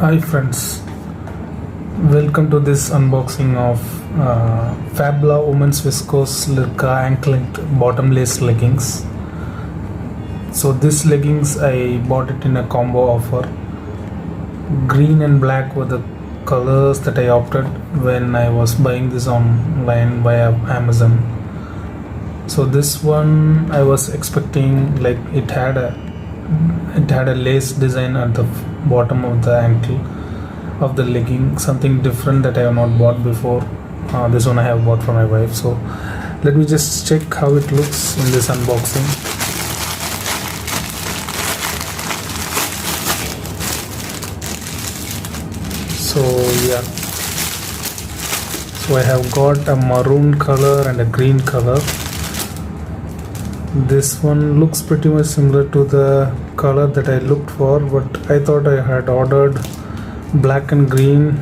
Hi friends, welcome to this unboxing of Fabla Women's Viscose Lirka ankle length bottomless leggings. So this leggings I bought it in a combo offer. Green and black were the colors that I opted when I was buying this online via Amazon. So this one I was expecting like it had a lace design at the bottom of the ankle of the legging, something different that I have not bought before. This one I have bought for my wife. So let me just check how it looks in this unboxing. So yeah, so I have got a maroon color and a green color. This one looks pretty much similar to the color that I looked for, but I thought I had ordered black and green,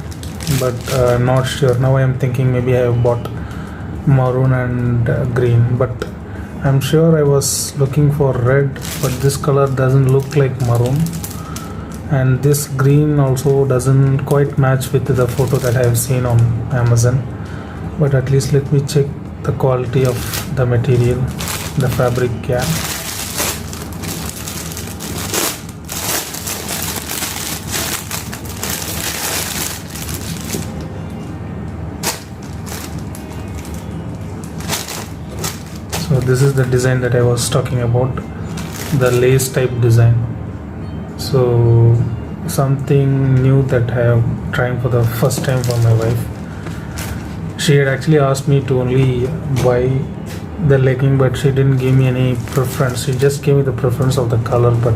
but not sure. Now I am thinking maybe I have bought maroon and green, but I'm sure I was looking for red, but this color doesn't look like maroon, and this green also doesn't quite match with the photo that I have seen on Amazon. But at least let me check the quality of the material, the fabric. Yeah, so this is the design that I was talking about, the lace type design. So something new that I am trying for the first time for my wife. She had actually asked me to only buy the legging, but she didn't give me any preference. She just gave me the preference of the color. But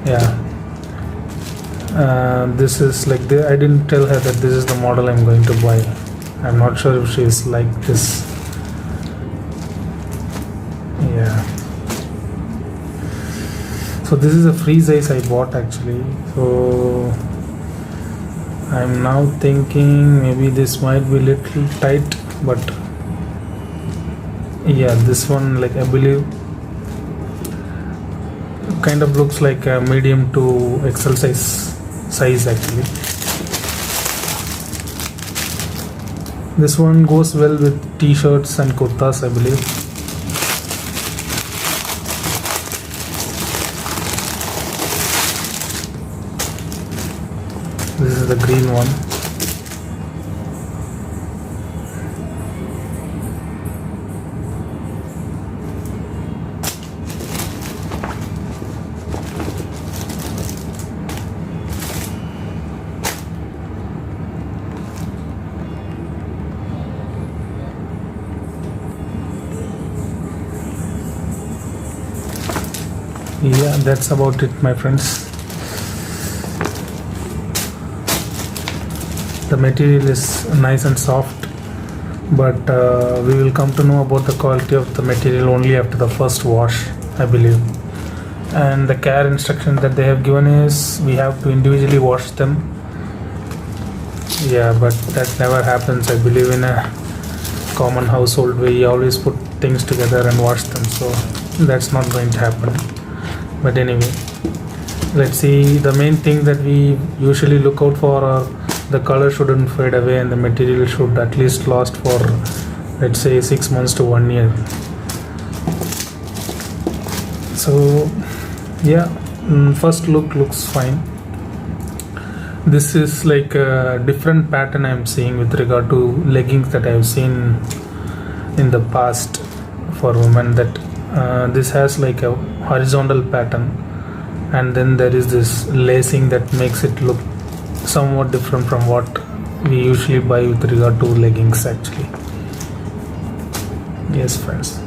yeah, this is like I didn't tell her that this is the model I'm going to buy. I'm not sure if she's like this. Yeah, so this is a free size I bought actually. So I'm now thinking maybe this might be little tight, but yeah, this one, like, I believe kind of looks like a medium to XL size actually. This one goes well with t-shirts and kurtas, I believe. This is the green one. Yeah, that's about it, my friends. The material is nice and soft, but we will come to know about the quality of the material only after the first wash, I believe. And the care instruction that they have given is we have to individually wash them. Yeah, but that never happens, I believe. In a common household, we always put things together and wash them, so that's not going to happen. But anyway, let's see. The main thing that we usually look out for are the color shouldn't fade away and the material should at least last for, let's say, 6 months to 1 year. So yeah, first look looks fine. This is like a different pattern I'm seeing with regard to leggings that I've seen in the past for women, that this has like a horizontal pattern, and then there is this lacing that makes it look somewhat different from what we usually buy with regard to leggings actually. Yes friends.